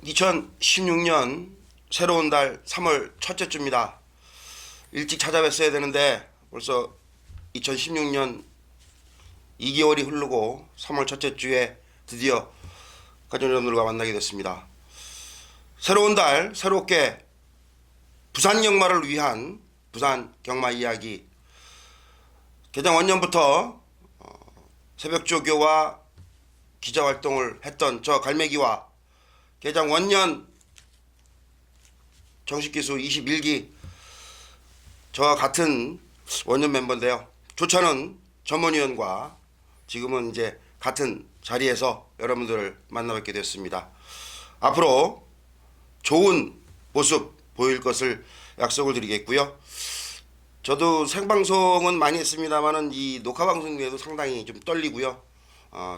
2016년 새로운 달 3월 첫째 주입니다. 일찍 찾아뵀어야 되는데 벌써 2016년 2개월이 흐르고 3월 첫째 주에 드디어 가족 여러분들과 만나게 됐습니다. 새로운 달 새롭게 부산 경마를 위한 부산 경마 이야기. 개장 원년부터 새벽 조교와 기자 활동을 했던 저 갈매기와 개장 원년 정식 기수 21기 저와 같은 원년 멤버인데요. 조찬은 전문위원과 지금은 이제 같은 자리에서 여러분들을 만나뵙게 됐습니다. 앞으로 좋은 모습 보일 것을 약속을 드리겠고요. 저도 생방송은 많이 했습니다만은 이 녹화 방송 외에도 상당히 좀 떨리고요.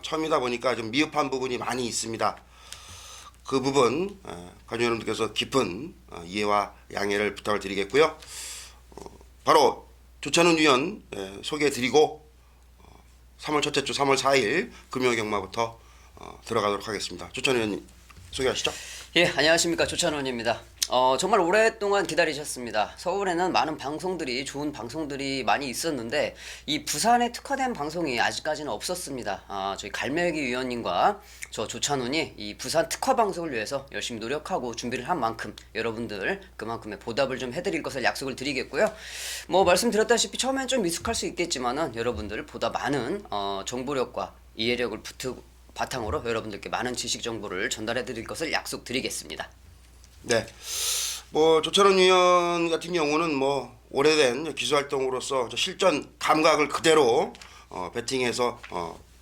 처음이다 보니까 좀 미흡한 부분이 많이 있습니다. 그 부분 가족 여러분들께서 깊은 이해와 양해를 부탁을 드리겠고요. 바로 조찬훈 위원 소개해드리고 3월 첫째 주 3월 4일 금요경마부터 들어가도록 하겠습니다. 조찬훈 위원님 소개하시죠. 예, 안녕하십니까. 조찬원입니다. 정말 오랫동안 기다리셨습니다. 서울에는 많은 방송들이, 좋은 방송들이 많이 있었는데 이 부산에 특화된 방송이 아직까지는 없었습니다. 저희 갈매기 위원님과 저 조찬훈이 이 부산 특화 방송을 위해서 열심히 노력하고 준비를 한 만큼 여러분들 그만큼의 보답을 좀 해드릴 것을 약속을 드리겠고요. 뭐 말씀드렸다시피 처음엔 좀 미숙할 수 있겠지만은 여러분들 보다 많은 정보력과 이해력을 바탕으로 여러분들께 많은 지식 정보를 전달해 드릴 것을 약속드리겠습니다. 네. 뭐 조찬훈 위원 같은 경우는 뭐 오래된 기수 활동으로서 실전 감각을 그대로 배팅해서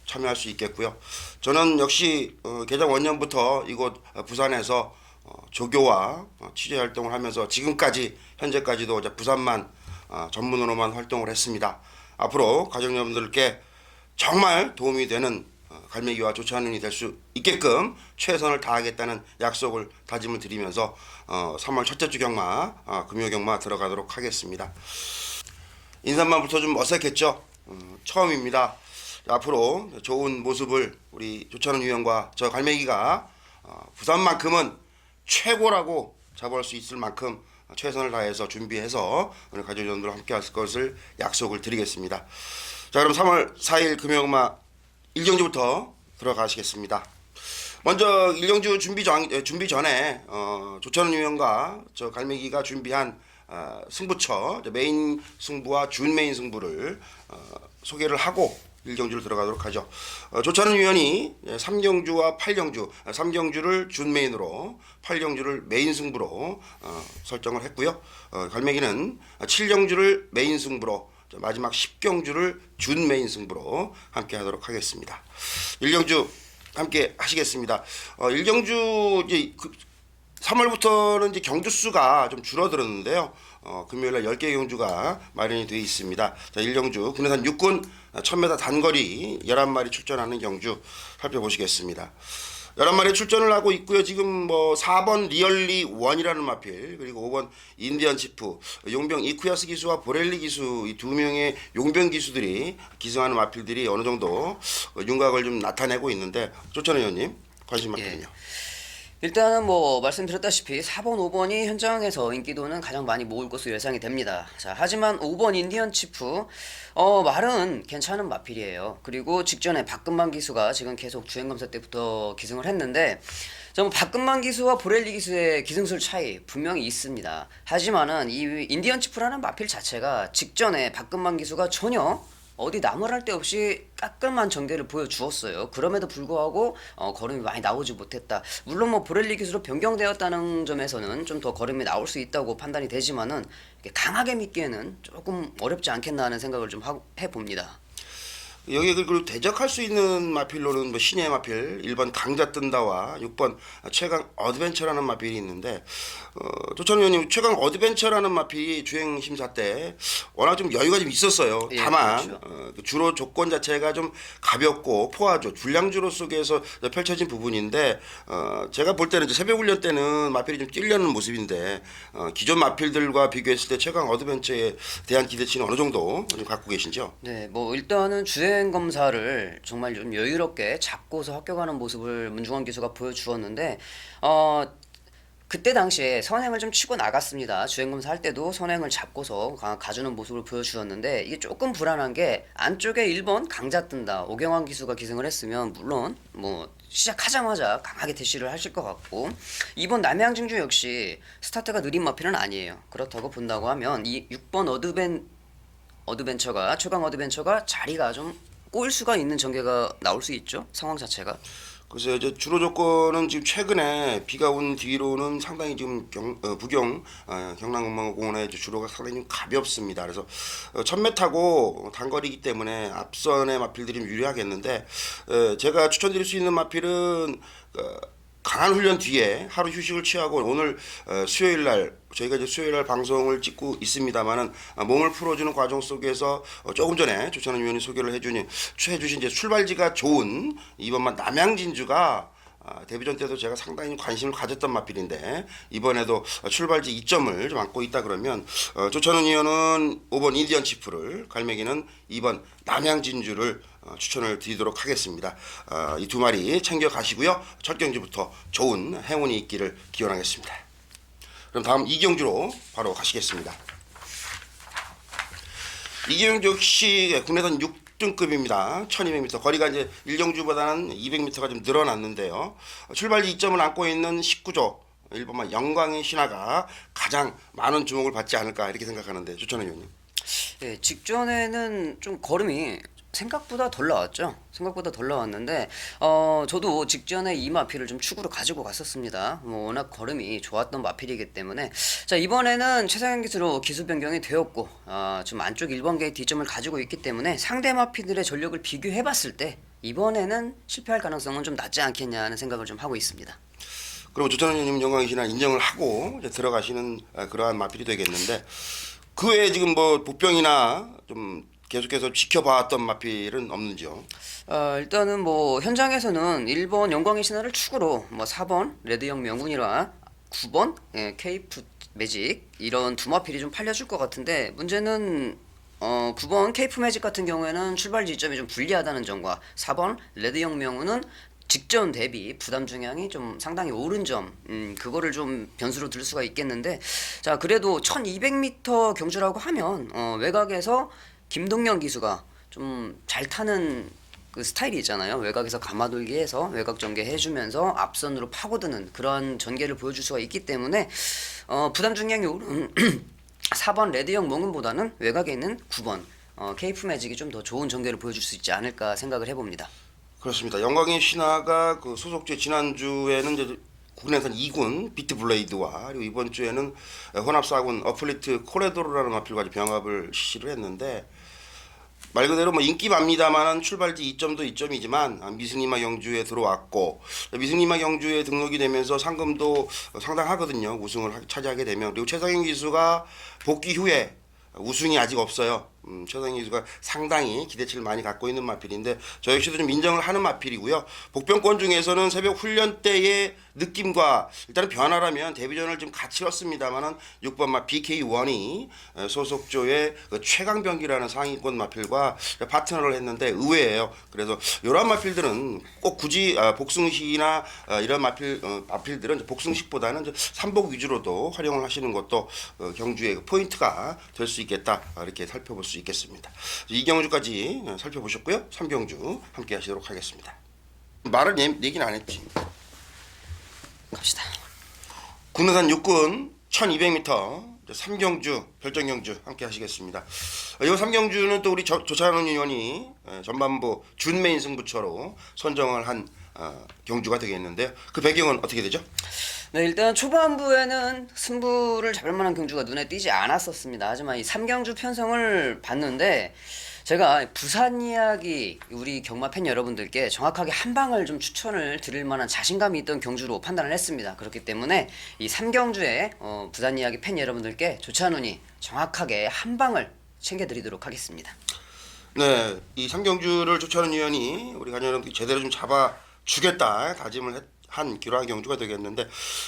참여할 수 있겠고요. 저는 역시 개장 원년부터 이곳 부산에서 조교와 취재 활동을 하면서 지금까지 현재까지도 부산만 전문으로만 활동을 했습니다. 앞으로 가족 여러분들께 정말 도움이 되는 갈매기와 조찬훈이 될 수 있게끔 최선을 다하겠다는 약속을 다짐을 드리면서 3월 첫째 주 경마 금요 경마 들어가도록 하겠습니다. 인사말부터 좀 어색했죠. 처음입니다. 앞으로 좋은 모습을 우리 조찬훈 위원과 저 갈매기가 부산만큼은 최고라고 잡을 수 있을 만큼 최선을 다해서 준비해서 오늘 가족 여러분들과 함께 할 것을 약속을 드리겠습니다. 자, 그럼 3월 4일 금요경마 1경주부터 들어가시겠습니다. 먼저 1경주 준비 전에 조찬훈 위원과 저 갈매기가 준비한 승부처 메인 승부와 준 메인 승부를 소개를 하고 1경주를 들어가도록 하죠. 조찬훈 위원이 3경주와 8경주, 3경주를 준 메인으로 8경주를 메인 승부로 설정을 했고요. 갈매기는 7경주를 메인 승부로 마지막 10경주를 준 메인 승부로 함께 하도록 하겠습니다. 1경주 함께 하시겠습니다. 1경주 이제 3월부터는 이제 경주 수가 좀 줄어들었는데요. 금요일 날 10개 경주가 마련이 되어 있습니다. 자, 1경주 국내산 육군 1000m 단거리 11마리 출전하는 경주 살펴보시겠습니다. 11마리 출전을 하고 있고요. 지금 뭐 4번 리얼리 원이라는 마필, 그리고 5번 인디언 치프, 용병 이쿠야스 기수와 보렐리 기수, 이 두 명의 용병 기수들이 기승하는 마필들이 어느 정도 윤곽을 좀 나타내고 있는데, 조찬훈 의원님 관심 많거든요. 일단은 뭐 말씀드렸다시피 4번, 5번이 현장에서 인기도는 가장 많이 모을 것으로 예상이 됩니다. 자, 하지만 5번 인디언 치프 말은 괜찮은 마필이에요. 그리고 직전에 박근만 기수가 지금 계속 주행검사 때부터 기승을 했는데 좀 박근만 기수와 보렐리 기수의 기승술 차이 분명히 있습니다. 하지만은 이 인디언 치프라는 마필 자체가 직전에 박근만 기수가 전혀 어디 나무랄 데 없이 깔끔한 전개를 보여주었어요. 그럼에도 불구하고 걸음이 많이 나오지 못했다. 물론 뭐 보렐리 기수로 변경되었다는 점에서는 좀 더 걸음이 나올 수 있다고 판단이 되지만은 강하게 믿기에는 조금 어렵지 않겠나 하는 생각을 좀 해봅니다. 여기에 그리고 대적할 수 있는 마필로는 뭐 신의 마필 1번 강자 뜬다와 6번 최강 어드벤처라는 마필이 있는데 조찬훈 의원님 최강 어드벤처라는 마필이 주행 심사 때 워낙 좀 여유가 좀 있었어요. 예, 다만 그렇죠. 주로 조건 자체가 좀 가볍고 포화조 줄량주로 속에서 펼쳐진 부분인데 제가 볼 때는 이제 새벽 훈련 때는 마필이 좀 뛰려는 모습인데 기존 마필들과 비교했을 때 최강 어드벤처에 대한 기대치는 어느 정도 좀 갖고 계신지요? 네, 뭐 일단은 주행 주행 검사를 정말 좀 여유롭게 잡고서 합격하는 모습을 문중원 기수가 보여주었는데 그때 당시에 선행을 좀 치고 나갔습니다. 주행검사 할 때도 선행을 잡고서 가주는 모습을 보여주었는데 이게 조금 불안한 게 안쪽에 1번 강자 뜬다. 오경환 기수가 기승을 했으면 물론 뭐 시작하자마자 강하게 대시를 하실 것 같고 2번 남양진주 역시 스타트가 느린 마필은 아니에요. 그렇다고 본다고 하면 이 6번 어드벤처가 최강 어드벤처가 자리가 좀 꼬일 수가 있는 전개가 나올 수 있죠. 상황 자체가. 그래서 이제 주로 조건은 지금 최근에 비가 온 뒤로는 상당히 지금 경남공원의 주로가 상당히 좀 가볍습니다. 그래서 1000m 타고 단거리이기 때문에 앞선의 마필들이 좀 유리하겠는데 제가 추천드릴 수 있는 마필은 강한 훈련 뒤에 하루 휴식을 취하고 오늘 수요일 날 저희가 이제 수요일 날 방송을 찍고 있습니다만은 몸을 풀어주는 과정 속에서 조금 전에 조찬원 위원이 소개를 해주신 이제 출발지가 좋은 이번만 남양진주가 데뷔전 때도 제가 상당히 관심을 가졌던 마필인데 이번에도 출발지 2점을 좀 안고 있다 그러면 조찬원 위원은 5번 인디언 치프를 갈매기는 2번 남양진주를 추천을 드리도록 하겠습니다. 이 두 마리 챙겨 가시고요. 첫 경주부터 좋은 행운이 있기를 기원하겠습니다. 그럼 다음 이경주로 바로 가시겠습니다. 이경주 역시 국내선 6등급입니다. 1200m 거리가 이제 1경주보다는 200m가 좀 늘어났는데요. 출발지 2점을 안고 있는 19조 1번만 영광의 신화가 가장 많은 주목을 받지 않을까 이렇게 생각하는데 조찬원 의원님. 네, 직전에는 좀 걸음이 생각보다 덜 나왔죠. 생각보다 덜 나왔는데 저도 직전에 이 마필을 좀 축으로 가지고 갔었습니다. 뭐 워낙 걸음이 좋았던 마필이기 때문에 자 이번에는 최상현 기수로 기수 변경이 되었고 좀 안쪽 1번 게이트 D점을 가지고 있기 때문에 상대 마필들의 전력을 비교해봤을 때 이번에는 실패할 가능성은 좀 낮지 않겠냐 하는 생각을 좀 하고 있습니다. 그리고 조찬원 의원님 영광이시나 인정을 하고 이제 들어가시는 그러한 마필이 되겠는데 그 외에 지금 뭐 복병이나 좀 계속해서 지켜봤던 마필은 없는지요? 일단은 뭐 현장에서는 1번 영광의 신화를 축으로 뭐 4번 레드형 명군이라 9번 케이프 매직 이런 두 마필이 좀 팔려줄 것 같은데 문제는 9번 케이프 매직 같은 경우에는 출발 지점이 좀 불리하다는 점과 4번 레드형 명운은 직전 대비 부담 중량이 좀 상당히 오른 점 그거를 좀 변수로 들 수가 있겠는데 자 그래도 1200m 경주라고 하면 외곽에서 김동영 기수가 좀 잘 타는 그 스타일이 있잖아요. 외곽에서 감아돌기 해서 외곽 전개 해주면서 앞선으로 파고드는 그런 전개를 보여줄 수가 있기 때문에 부담 중량이 오른 4번 레드형 몽은보다는 외곽에 있는 9번 케이프 매직이 좀 더 좋은 전개를 보여줄 수 있지 않을까 생각을 해봅니다. 그렇습니다. 영광의 신화가 그 소속주에 지난주에는 이제 국내선 2군 비트 블레이드와 그리고 이번 주에는 혼합 4군 어플리트 코레도르라는 마필과 병합을 실시를 했는데 말 그대로 뭐 인기만입니다만은 출발지 2점도 2점이지만 미승리마 경주에 들어왔고 미승리마 경주에 등록이 되면서 상금도 상당하거든요. 우승을 차지하게 되면 그리고 최상현 기수가 복귀 후에 우승이 아직 없어요. 최상현 기수가 상당히 기대치를 많이 갖고 있는 마필인데 저 역시도 좀 인정을 하는 마필이고요. 복병권 중에서는 새벽 훈련 때의 느낌과 일단은 변화라면 데뷔전을 좀 같이 치렀습니다만은 6번 마 BK1이 소속조의 그 최강병기라는 상위권 마필과 파트너를 했는데 의외예요. 그래서 이러한 마필들은 꼭 굳이 복승식이나 이런 마필들은 복승식보다는 삼복 위주로도 활용을 하시는 것도 경주의 포인트가 될 수 있겠다 이렇게 살펴볼 수 있겠습니다. 2경주까지 살펴보셨고요. 3경주 함께 하시도록 하겠습니다. 말을 얘기는 안 했지. 갑시다. 국내산 6군 1200m 3경주 별정경주 함께 하시겠습니다. 이 3경주는 또 우리 조찬원 의원이 전반부 준메인 승부처로 선정을 한 경주가 되겠는데요. 그 배경은 어떻게 되죠? 네, 일단 초반부에는 승부를 잡을 만한 경주가 눈에 띄지 않았었습니다. 하지만 이 3경주 편성을 봤는데 제가 부산 이야기 우리 경마 팬 여러분들께 정확하게 한 방을 좀 추천을 드릴 만한 자신감이 있던 경주로 판단을 했습니다. 그렇기 때문에 이 3경주에 부산 이야기 팬 여러분들께 조찬훈이 정확하게 한 방을 챙겨드리도록 하겠습니다. 네, 이 3경주를 조찬원 의원이 우리 관여 여러분들이 제대로 좀 잡아주겠다 다짐을 한 그러한 경주가 되겠는데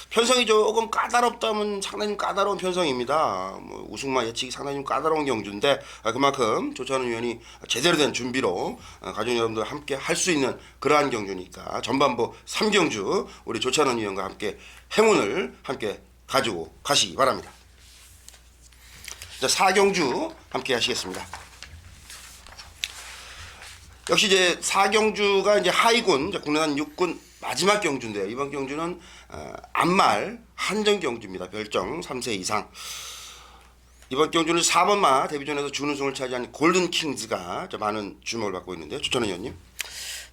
편성이 조금 까다롭다면 상당히 좀 까다로운 편성입니다. 뭐 우승마 예측이 상당히 좀 까다로운 경주인데 그만큼 조찬원 위원이 제대로 된 준비로 가족 여러분들 함께 할 수 있는 그러한 경주니까 전반부 3경주 우리 조찬원 위원과 함께 행운을 함께 가지고 가시기 바랍니다. 자, 4경주 함께 하시겠습니다. 역시 이제 4경주가 이제 하위군 국내산 6군 마지막 경주인데요. 이번 경주는 안말 한정 경주입니다. 별정 3세 이상. 이번 경주는 4번마 데뷔전에서 준우승을 차지한 골든 킹즈가 많은 주목을 받고 있는데요. 조찬원 의원님.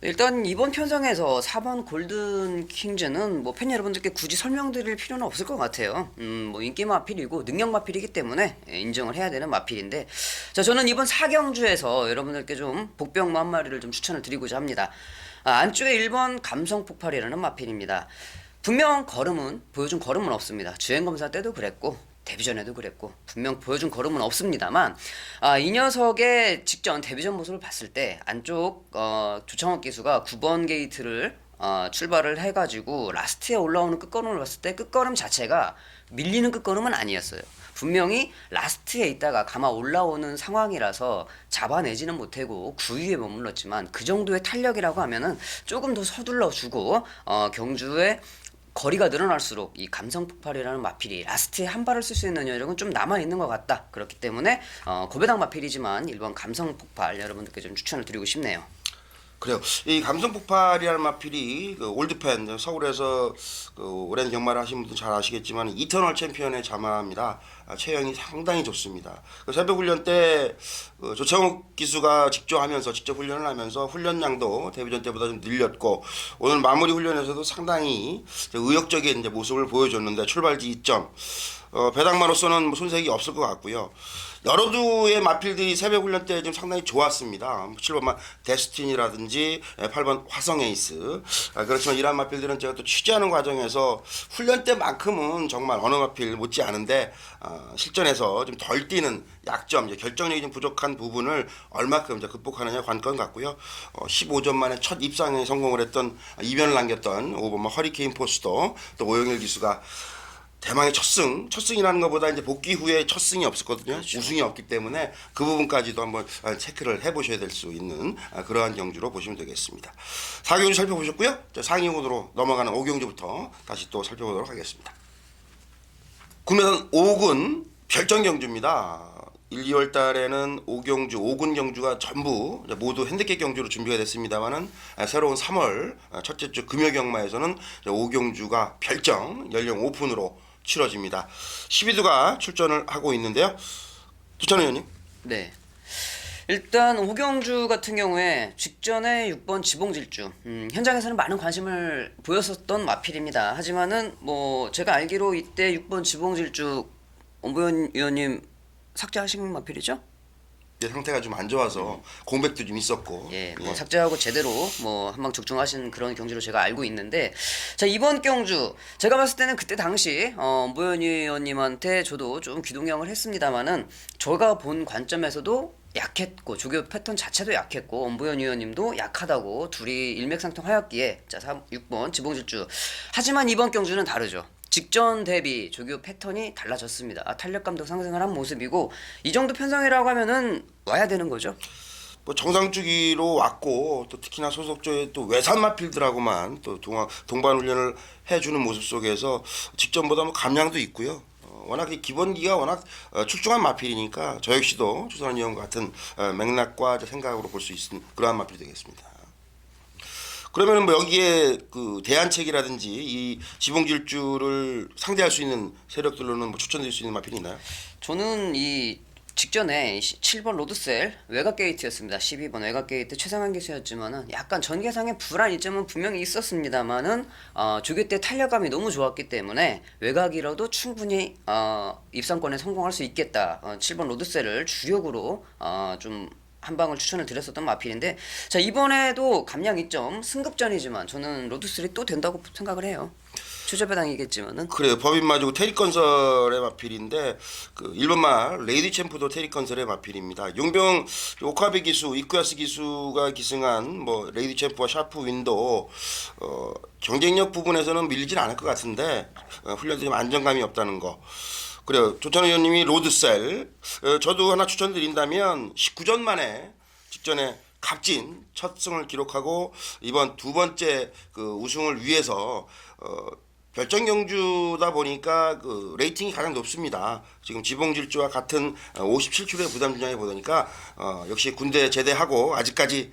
일단 이번 편성에서 4번 골든 킹즈는 뭐 팬 여러분들께 굳이 설명드릴 필요는 없을 것 같아요. 뭐 인기 마필이고 능력 마필이기 때문에 인정을 해야 되는 마필인데, 자 저는 이번 4경주에서 여러분들께 좀 복병마 한 마리를 좀 추천을 드리고자 합니다. 안쪽에 1번 감성 폭발이라는 마필입니다. 분명 걸음은 보여준 걸음은 없습니다. 주행 검사 때도 그랬고 데뷔전에도 그랬고 분명 보여준 걸음은 없습니다만 이 녀석의 직전 데뷔전 모습을 봤을 때 안쪽 조창욱 기수가 9번 게이트를 출발을 해가지고 라스트에 올라오는 끝걸음을 봤을 때 끝걸음 자체가 밀리는 끝걸음은 아니었어요. 분명히 라스트에 있다가 가마 올라오는 상황이라서 잡아내지는 못하고 9위에 머물렀지만 그 정도의 탄력이라고 하면은 조금 더 서둘러 주고 경주에 거리가 늘어날수록 이 감성 폭발이라는 마필이 라스트에 한 발을 쓸 수 있는 여력은 좀 남아있는 것 같다. 그렇기 때문에 고배당 마필이지만 1번 감성 폭발 여러분들께 좀 추천을 드리고 싶네요. 그래요. 이 감성 폭발이라는 마필이 그 올드팬 서울에서 그 오랜 경마를 하신 분들 잘 아시겠지만 이터널 챔피언의 자마입니다. 체형이 상당히 좋습니다. 그 새벽 훈련 때 조창욱 기수가 직접 훈련을 하면서 훈련량도 데뷔전 때보다 좀 늘렸고 오늘 마무리 훈련에서도 상당히 의욕적인 이제 모습을 보여줬는데 출발지 2점. 배당마로서는 뭐 손색이 없을 것 같고요. 여러 두의 마필들이 새벽 훈련 때 좀 상당히 좋았습니다. 7번만 데스티니라든지 8번 화성 에이스. 그렇지만 이러한 마필들은 제가 또 취재하는 과정에서 훈련 때만큼은 정말 어느 마필 못지 않은데 실전에서 좀 덜 뛰는 약점, 결정력이 좀 부족한 부분을 얼마큼 이제 극복하느냐 관건 같고요. 15점 만에 첫 입상에 성공을 했던 이변을 남겼던 5번만 허리케인 포스도 또 오영일 기수가 대망의 첫승이라는 것보다 이제 복귀 후에 첫 승이 없었거든요. 그렇죠. 우승이 없기 때문에 그 부분까지도 한번 체크를 해보셔야 될 수 있는 그러한 경주로 보시면 되겠습니다. 4경주 살펴보셨고요. 상위군으로 넘어가는 5경주부터 다시 또 살펴보도록 하겠습니다. 국내산 5군 별정 경주입니다. 1, 2월 달에는 5경주, 5군 경주가 전부 모두 핸디캡 경주로 준비가 됐습니다만은 새로운 3월 첫째 주 금요 경마에서는 5경주가 별정 연령 오픈으로 치러집니다. 12두가 출전을 하고 있는데요. 조찬원 의원님. 네. 일단 오경주 같은 경우에 직전에 6번 지봉질주 현장에서는 많은 관심을 보였었던 마필입니다. 하지만은 뭐 제가 알기로 이때 6번 지봉질주 엄보현 의원님 삭제하신 마필이죠? 네, 상태가 좀 안 좋아서 공백도 좀 있었고 예, 뭐 삭제하고 제대로 뭐 한방 적중하신 그런 경주로 제가 알고 있는데, 자 이번 경주 제가 봤을 때는 그때 당시 엄보현 의원님한테 저도 좀 귀동냥을 했습니다만은 제가 본 관점에서도 약했고 조교 패턴 자체도 약했고 엄보현 의원님도 약하다고 둘이 일맥상통하였기에 자 6번 지봉질주. 하지만 이번 경주는 다르죠. 직전 대비 조교 패턴이 달라졌습니다. 탄력감도 상승을 한 모습이고 이 정도 편성이라고 하면은 와야 되는 거죠. 뭐 정상 주기로 왔고 또 특히나 소속조의 또 외산 마필들하고만 또 동반 훈련을 해주는 모습 속에서 직전보다 뭐 감량도 있고요. 워낙 기본기가 워낙 출중한 마필이니까 저 역시도 조찬원 의원과 같은 맥락과 생각으로 볼 수 있는 그러한 마필이 되겠습니다. 그러면은 뭐 여기에 그 대안책이라든지 이 지봉질주를 상대할 수 있는 세력들로는 뭐 추천드릴 수 있는 마필이 있나요? 저는 이 직전에 7번 로드셀 외곽 게이트였습니다. 12번 외곽 게이트 최상한 기수였지만은 약간 전개상의 불안 이점은 분명히 있었습니다만은 조교 때 탄력감이 너무 좋았기 때문에 외곽이라도 충분히 입상권에 성공할 수 있겠다. 7번 로드셀을 주력으로 좀 한 방을 추천을 드렸었던 마필인데, 자 이번에도 감량 2점 승급전이지만 저는 로드셀이 또 된다고 생각을 해요. 추저배당이겠지만은 그래요. 법인마주고 테리건설의 마필인데 그 일본마 레이디 챔프도 테리건설의 마필입니다. 용병 오카베 기수, 이쿠야스 기수가 기승한 뭐 레이디 챔프와 샤프 윈도 경쟁력 부분에서는 밀리진 않을 것 같은데 훈련도 좀 안정감이 없다는 거. 그래요. 조찬호 의원님이 로드셀. 저도 하나 추천드린다면 19전 만에 직전에 값진 첫 승을 기록하고 이번 두 번째 그 우승을 위해서 별정 경주다 보니까 그 레이팅이 가장 높습니다. 지금 지봉질주와 같은 57kg의 부담 중량에 보니까 역시 군대 제대하고 아직까지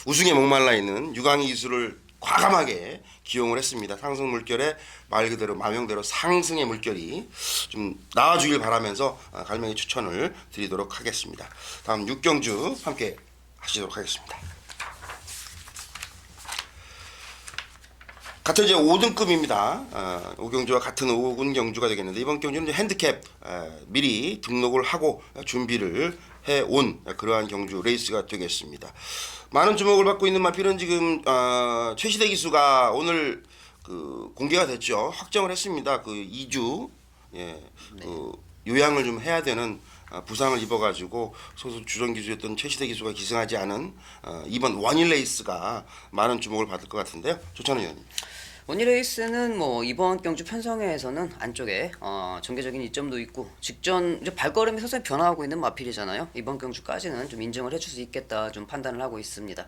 우승에 목말라 있는 유광희 기수를 과감하게 기용을 했습니다. 상승 물결에 말 그대로 마명대로 상승의 물결이 좀 나와주길 바라면서 갈매기 추천을 드리도록 하겠습니다. 다음 6경주 함께 하시도록 하겠습니다. 같은 이제 5등급입니다. 5경주와 같은 5군 경주가 되겠는데 이번 경주는 이제 핸디캡 미리 등록을 하고 준비를 해온 그러한 경주 레이스가 되겠습니다. 많은 주목을 받고 있는 마필은 지금 최시대 기수가 오늘 그 공개가 됐죠. 확정을 했습니다. 그 2주 그 요양을 좀 해야 되는 부상을 입어가지고 소속 주전 기수였던 최시대 기수가 기승하지 않은 이번 원일 레이스가 많은 주목을 받을 것 같은데요. 조찬호 의원님. 원일 레이스는 뭐 이번 경주 편성회에서는 안쪽에 전개적인 이점도 있고 직전 이제 발걸음이 서서히 변화하고 있는 마필이잖아요. 이번 경주까지는 좀 인정을 해줄 수 있겠다 좀 판단을 하고 있습니다.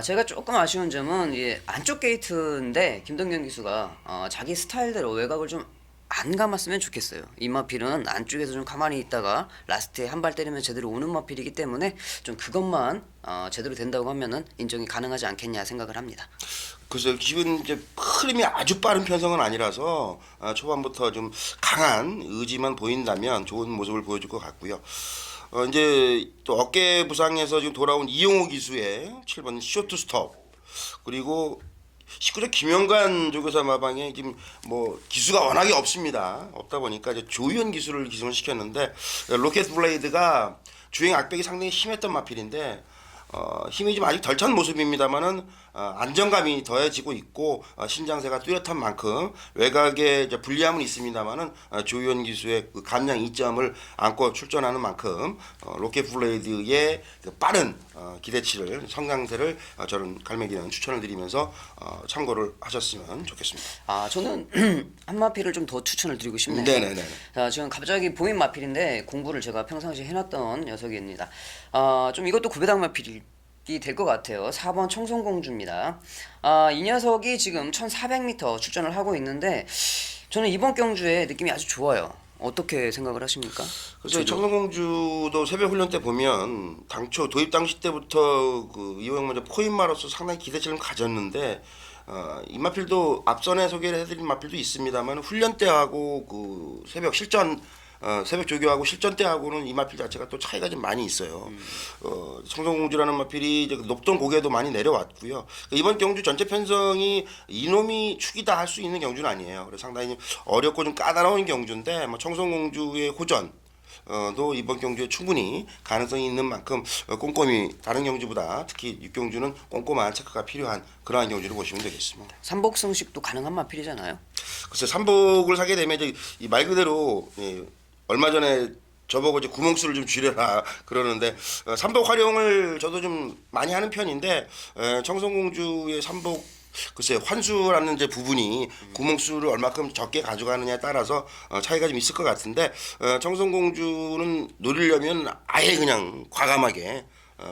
제가 조금 아쉬운 점은 안쪽 게이트인데 김동현 기수가 자기 스타일대로 외곽을 좀 안 감았으면 좋겠어요. 이 마필은 안쪽에서 좀 가만히 있다가 라스트에 한 발 때리면 제대로 오는 마필이기 때문에 좀 그것만 제대로 된다고 하면은 인정이 가능하지 않겠냐 생각을 합니다. 그래서 기분 이제 흐름이 아주 빠른 편성은 아니라서 초반부터 좀 강한 의지만 보인다면 좋은 모습을 보여줄 것 같고요. 이제 또 어깨 부상에서 지금 돌아온 이용호 기수의 7번 쇼트 스톱 그리고 19대 김영관 조교사 마방에 지금 뭐 기수가 워낙에 없다 보니까 이제 조희연 기수를 기승을 시켰는데 로켓 블레이드가 주행 악백이 상당히 심했던 마필인데 힘이 좀 아직 덜 찬 모습입니다만은 안정감이 더해지고 있고 신장세가 뚜렷한 만큼 외곽에 이제 불리함은 있습니다만은 조희연 기수의 그 감량 2점을 안고 출전하는 만큼 로켓 블레이드의 그 빠른 기대치를 성장세를 저는 갈매기는 추천을 드리면서 참고를 하셨으면 좋겠습니다. 저는 한 마필을 좀 더 추천을 드리고 싶네요. 네네네. 자, 지금 갑자기 보인 마필인데 공부를 제가 평상시에 해놨던 녀석입니다. 좀 이것도 구배당 마필이 될 것 같아요. 4번 청송공주입니다. 이 녀석이 지금 1400m 출전을 하고 있는데 저는 이번 경주의 느낌이 아주 좋아요. 어떻게 생각을 하십니까? 그래서 청송공주도 새벽 훈련 때 보면 당초 도입 당시 때부터 그 이호영 먼저 포인마로서 상당히 기대치를 가졌는데 이 마필도 앞선에 소개를 해드린 마필도 있습니다만 훈련 때하고 그 새벽 실전 새벽 조교하고 실전 때하고는 이 마필 자체가 또 차이가 좀 많이 있어요. 청송공주라는 마필이 이제 높던 고개도 많이 내려왔고요. 이번 경주 전체 편성이 이놈이 축이다 할 수 있는 경주는 아니에요. 그래서 상당히 어렵고 좀 까다로운 경주인데 뭐 청송공주의 호전 도 이번 경주에 충분히 가능성이 있는 만큼 꼼꼼히 다른 경주보다 특히 6경주는 꼼꼼한 체크가 필요한 그러한 경주를 보시면 되겠습니다. 삼복 승식도 가능한 마필이잖아요. 글쎄 삼복을 사게 되면 이 말 그대로 얼마 전에 저보고 이제 구멍수를 좀 줄여라 그러는데 삼복 활용을 저도 좀 많이 하는 편인데 청송공주의 삼복 글쎄 환수라는 이제 부분이 구멍수를 얼마큼 적게 가져가느냐에 따라서 차이가 좀 있을 것 같은데 청송공주는 노리려면 아예 그냥 과감하게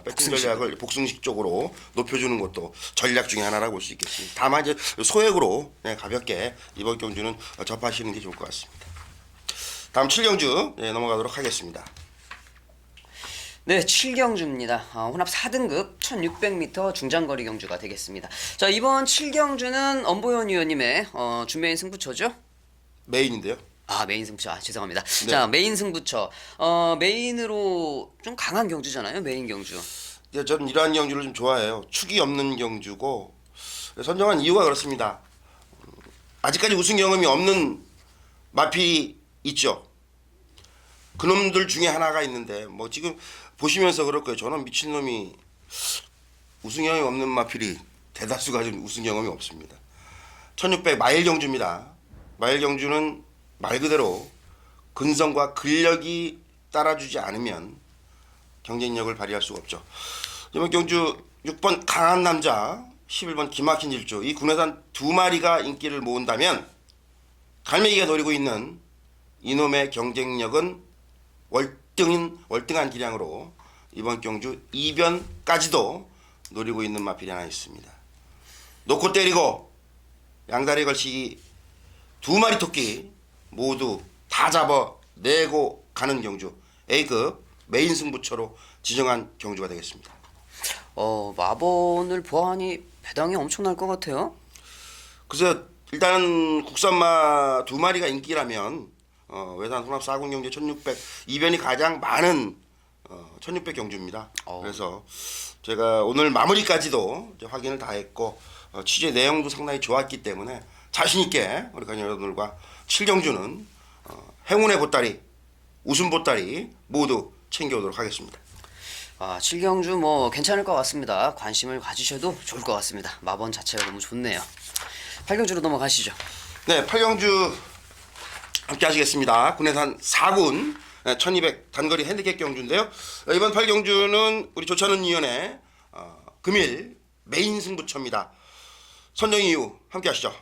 배팅 전략을 복승식 쪽으로 높여주는 것도 전략 중에 하나라고 볼 수 있겠습니다. 다만 이제 소액으로 가볍게 이번 경주는 접하시는 게 좋을 것 같습니다. 다음 7경주 넘어가도록 하겠습니다. 네, 7경주입니다. 혼합 4등급 1600m 중장거리 경주가 되겠습니다. 자, 이번 7경주는 엄보현 위원님의 준메인 승부처죠? 메인인데요. 메인 승부처. 죄송합니다. 네. 자, 메인 승부처. 메인으로 좀 강한 경주잖아요. 메인 경주. 저는 이러한 경주를 좀 좋아해요. 축이 없는 경주고 선정한 이유가 그렇습니다. 아직까지 우승 경험이 없는 마필이 있죠. 그놈들 중에 하나가 있는데 뭐 지금 보시면서 그럴 거예요. 저는 미친놈이 우승 경험이 없는 마필이 대다수가 좀 우승 경험이 없습니다. 1600 마일 경주입니다. 마일 경주는 말 그대로 근성과 근력이 따라주지 않으면 경쟁력을 발휘할 수가 없죠. 이번 경주 6번 강한 남자, 11번 기막힌 질주, 이 국내산 두 마리가 인기를 모은다면 갈매기가 노리고 있는 이놈의 경쟁력은 월등한 기량으로 이번 경주 2변까지도 노리고 있는 마필이 하나 있습니다. 놓고 때리고 양다리 걸치기 두 마리 토끼 모두 다 잡아내고 가는 경주, A급 메인 승부처로 지정한 경주가 되겠습니다. 마번을 보아하니 배당이 엄청날 것 같아요. 그래서 일단은 국산마 두 마리가 인기라면 외산 혼합 4군 경주 1600 이변이 가장 많은 1600 경주입니다. 그래서 제가 오늘 마무리까지도 이제 확인을 다 했고 취재 내용도 상당히 좋았기 때문에 자신 있게 우리 관련 여러분들과 7경주는 행운의 보따리, 웃음 보따리 모두 챙겨오도록 하겠습니다. 7경주 뭐 괜찮을 것 같습니다. 관심을 가지셔도 좋을 것 같습니다. 마번 자체가 너무 좋네요. 8경주로 넘어가시죠. 네, 8경주 함께 하시겠습니다. 군내산 4군 1200 단거리 핸디캡 경주인데요. 이번 8경주는 우리 조찬훈 위원의 금일 메인 승부처입니다. 선정 이유 함께 하시죠.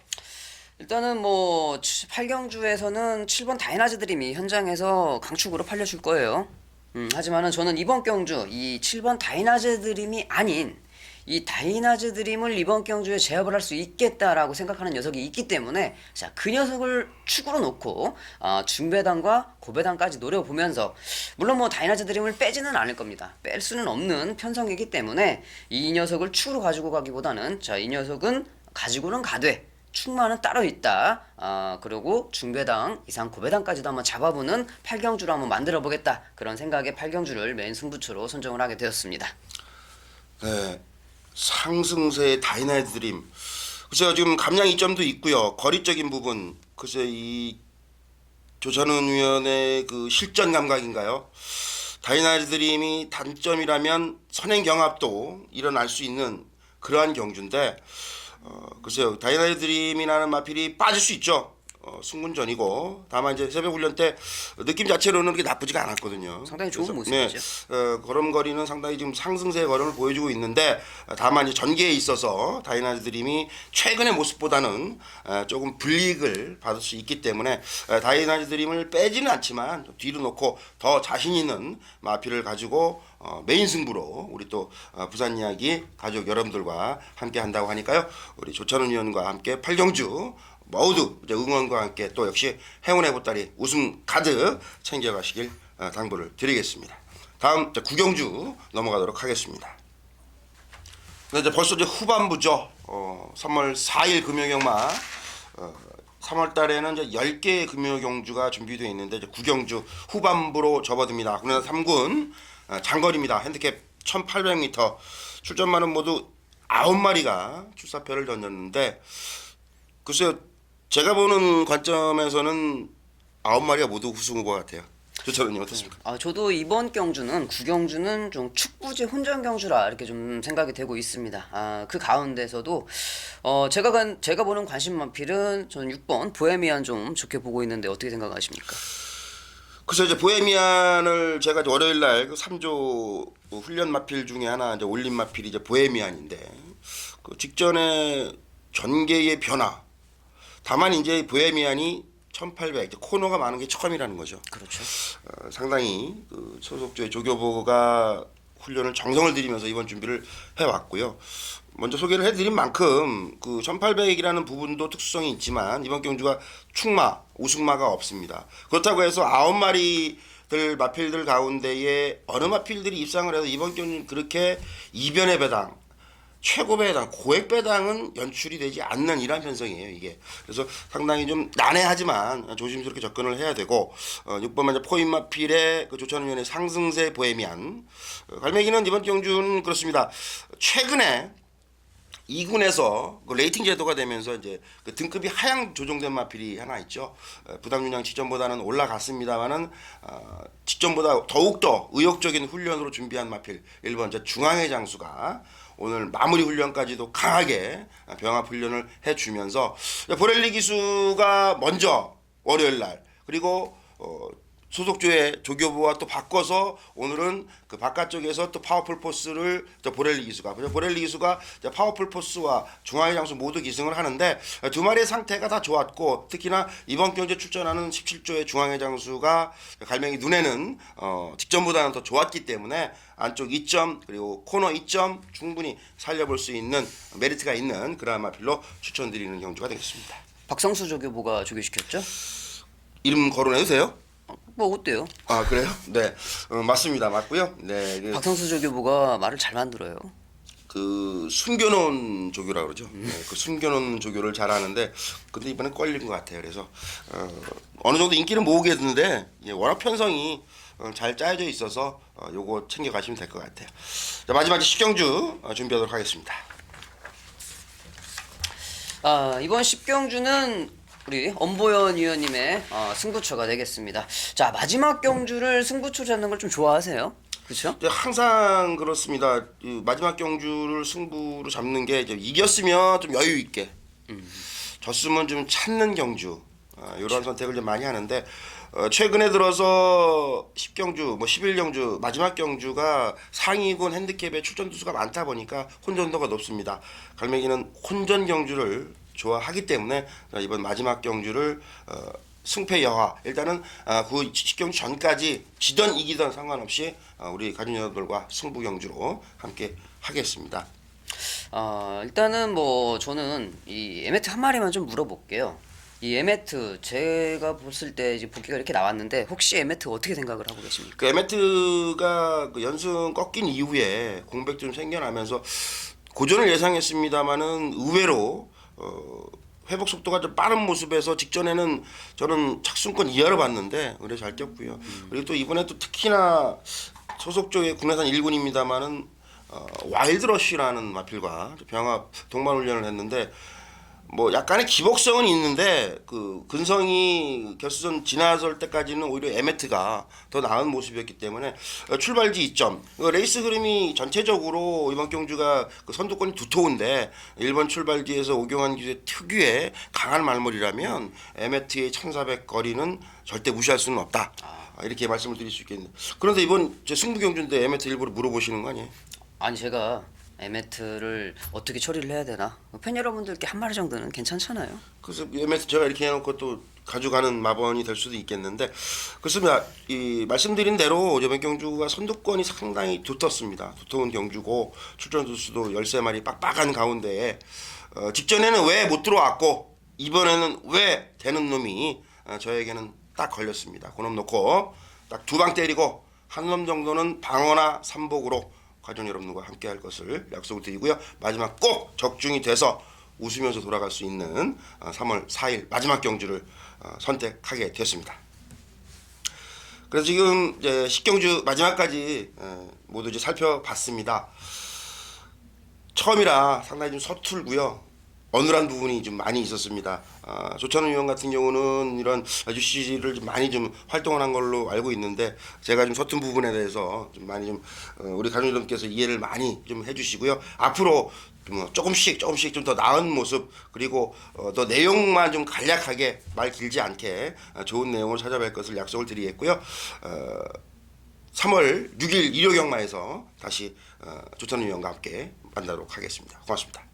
일단은 뭐 8경주에서는 7번 다이나즈 드림이 현장에서 강축으로 팔려줄 거예요. 하지만은 저는 이번 경주 이 7번 다이나즈 드림이 아닌 이 다이나즈 드림을 이번 경주에 제압을 할 수 있겠다라고 생각하는 녀석이 있기 때문에 자, 그 녀석을 축으로 놓고 중배당과 고배당까지 노려보면서 물론 뭐 다이나즈 드림을 빼지는 않을 겁니다. 뺄 수는 없는 편성이기 때문에 이 녀석을 축으로 가지고 가기보다는 자, 이 녀석은 가지고는 가되 축마는 따로 있다. 그리고 중배당 이상 고배당까지도 한번 잡아보는 8경주로 한번 만들어 보겠다. 그런 생각에 8경주를 메인 승부처로 선정을 하게 되었습니다. 네, 상승세의 다이나이트 드림. 글쎄요, 지금 감량 이점도 있고요. 거리적인 부분, 글쎄 이 조찬훈 위원의 그 실전 감각인가요? 다이나이트 드림이 단점이라면 선행 경합도 일어날 수 있는 그러한 경주인데, 글쎄요, 다이나이트 드림이라는 마필이 빠질 수 있죠. 승군전이고 다만 이제 새벽 훈련 때 느낌 자체로는 그렇게 나쁘지가 않았거든요. 상당히 좋은 그래서, 모습이죠. 걸음걸이는 상당히 지금 상승세의 걸음을 보여주고 있는데 다만 이제 전개에 있어서 다이나이트 드림이 최근의 모습보다는 조금 불이익을 받을 수 있기 때문에 다이나이트 드림을 빼지는 않지만 좀 뒤로 놓고 더 자신 있는 마필을 가지고 메인 승부로 우리 또 부산 이야기 가족 여러분들과 함께 한다고 하니까요. 우리 조찬훈 위원과 함께 8경주 모두 응원과 함께 또 역시 행운의 보따리 웃음 가득 챙겨가시길 당부를 드리겠습니다. 다음 9경주 넘어가도록 하겠습니다. 이제 벌써 이제 후반부죠. 3월 4일 금요경마 3월 달에는 이제 10개의 금요경주가 준비되어 있는데 이제 9경주 후반부로 접어듭니다. 국내산 3군 장거리입니다. 핸디캡 1800m 출전마는 모두 9마리가 출사표를 던졌는데 글쎄요, 제가 보는 관점에서는 9마리가 모두 우승 후보 같아요. 조찬훈님 어떻습니까? 저도 이번 경주는 9경주는 좀 축부지 혼전 경주라 이렇게 좀 생각이 되고 있습니다. 그 가운데서도 제가 보는 관심 마필은 저는 6번 보헤미안 좀 좋게 보고 있는데 어떻게 생각하십니까? 그래서 이제 보헤미안을 제가 월요일 날 그 3조 훈련 마필 중에 하나 이제 올린 마필이 이제 보헤미안인데 그 직전에 전개의 변화. 다만 이제 보헤미안이 1800 코너가 많은 게 처음이라는 거죠. 그렇죠. 상당히 그 소속주의 조교보가 훈련을 정성을 들이면서 이번 준비를 해왔고요. 먼저 소개를 해드린 만큼 그 1800이라는 부분도 특수성이 있지만 이번 경주가 축마, 우승마가 없습니다. 그렇다고 해서 9마리들 마필들 가운데에 어느 마필들이 입상을 해서 이번 경주는 그렇게 이변의 배당 최고 배당, 고액 배당은 연출이 되지 않는 이러한 편성이에요, 이게. 그래서 상당히 좀 난해하지만 조심스럽게 접근을 해야 되고 6번 먼저 포인마필의 그 조찬훈 위원의 상승세 보헤미안 갈매기는 이번 경주는 그렇습니다. 최근에 2군에서 그 레이팅 제도가 되면서 이제 그 등급이 하향 조정된 마필이 하나 있죠. 부담 윤양 직전보다는 올라갔습니다만은 직전보다 더욱더 의욕적인 훈련으로 준비한 마필 1번 중앙의 장수가 오늘 마무리 훈련까지도 강하게 병합 훈련을 해주면서 보렐리 기수가 먼저 월요일 날 그리고 소속조의 조교부와 또 바꿔서 오늘은 그 바깥쪽에서 또 파워풀 포스를 보렐리 기수가 파워풀 포스와 중앙의 장수 모두 기승을 하는데 두 마리의 상태가 다 좋았고 특히나 이번 경기에 출전하는 17조의 중앙의 장수가 갈매기 눈에는 직전보다는 더 좋았기 때문에 안쪽 2점 그리고 코너 2점 충분히 살려볼 수 있는 메리트가 있는 그라마 마필로 추천드리는 경주가 되겠습니다. 박성수 조교부가 조교시켰죠? 이름 거론해도 돼요? 뭐 어때요? 아 그래요? 네 맞습니다. 맞고요. 네 박성수 조교부가 말을 잘 만들어요. 그 숨겨놓은 조교라 그러죠. 네, 그 숨겨놓은 조교를 잘하는데 근데 이번엔 걸린 것 같아요. 그래서 어느 정도 인기는 모으게 됐는데 워낙 편성이 잘 짜여져 있어서 요거 챙겨 가시면 될 것 같아요. 자, 마지막 10경주 준비하도록 하겠습니다. 이번 10경주는 우리 엄보현 위원님의 승부처가 되겠습니다. 자, 마지막 경주를 승부처 잡는 걸 좀 좋아하세요? 그렇죠? 항상 그렇습니다. 마지막 경주를 승부로 잡는 게 이겼으면 좀 여유 있게, 졌으면 좀 찾는 경주 이런 선택을 좀 많이 하는데 최근에 들어서 10경주, 11경주 마지막 경주가 상위군 핸디캡의 출전 두수가 많다 보니까 혼전도가 높습니다. 갈매기는 혼전 경주를 좋아하기 때문에 이번 마지막 경주를 승패 여하 일단은 그 10경주 전까지 지던 이기던 상관없이 우리 가족여러분들과 승부 경주로 함께 하겠습니다. 일단은 뭐 저는 이 에메트 한 마리만 좀 물어볼게요. 이 에메트 제가 봤을 때 이제 복귀가 이렇게 나왔는데 혹시 에메트 어떻게 생각을 하고 계십니까? 그 에메트가 그 연승 꺾인 이후에 공백 좀 생겨나면서 고전을 예상했습니다만은 의외로 회복 속도가 좀 빠른 모습에서 직전에는 저는 착순권 이하로 봤는데 의뢰 잘 뛰었고요. 그리고 또 이번에 또 특히나 소속조의 국내산 1군입니다만은 와일드러쉬라는 마필과 병합 동반 훈련을 했는데 뭐 약간의 기복성은 있는데 그 근성이 결승전 지나설 때까지는 오히려 에메트가 더 나은 모습이었기 때문에 출발지 2점 레이스 흐름이 전체적으로 이번 경주가 그 선두권이 두터운데 1번 출발지에서 오경환 기수의 특유의 강한 말머리라면 에메트의 1400 거리는 절대 무시할 수는 없다. 이렇게 말씀을 드릴 수 있겠네요. 그런데 이번 제 승부 경주인데 에메트 일부러 물어보시는 거 아니에요? 아니 제가 에메트를 어떻게 처리를 해야 되나 팬 여러분들께 한 마리 정도는 괜찮잖아요. 그래서 에메트 제가 이렇게 해놓고 또 가져가는 마번이 될 수도 있겠는데 그렇습니다. 이 말씀드린 대로 이번 경주가 선두권이 상당히 두텁습니다. 두터운 경주고 출전 두수도 13마리 빡빡한 가운데에 직전에는 왜 못 들어왔고 이번에는 왜 되는 놈이 저에게는 딱 걸렸습니다. 그놈 놓고 딱 두 방 때리고 한 놈 정도는 방어나 삼복으로 가족 여러분과 함께 할 것을 약속을 드리고요. 마지막 꼭 적중이 돼서 웃으면서 돌아갈 수 있는 3월 4일 마지막 경주를 선택하게 됐습니다. 그래서 지금 이제 10경주 마지막까지 모두 이제 살펴봤습니다. 처음이라 상당히 좀 서툴고요. 어눌한 부분이 좀 많이 있었습니다. 조찬훈 위원 같은 경우는 이런 UCG를 좀 많이 좀 활동을 한 걸로 알고 있는데 제가 좀 서툰 부분에 대해서 좀 많이 좀 우리 가족 여러분께서 이해를 많이 좀 해주시고요. 앞으로 좀 조금씩 좀 더 나은 모습 그리고 더 내용만 좀 간략하게 말 길지 않게 좋은 내용을 찾아뵐 것을 약속을 드리겠고요. 3월 6일 일요경마에서 다시 조찬훈 위원과 함께 만나도록 하겠습니다. 고맙습니다.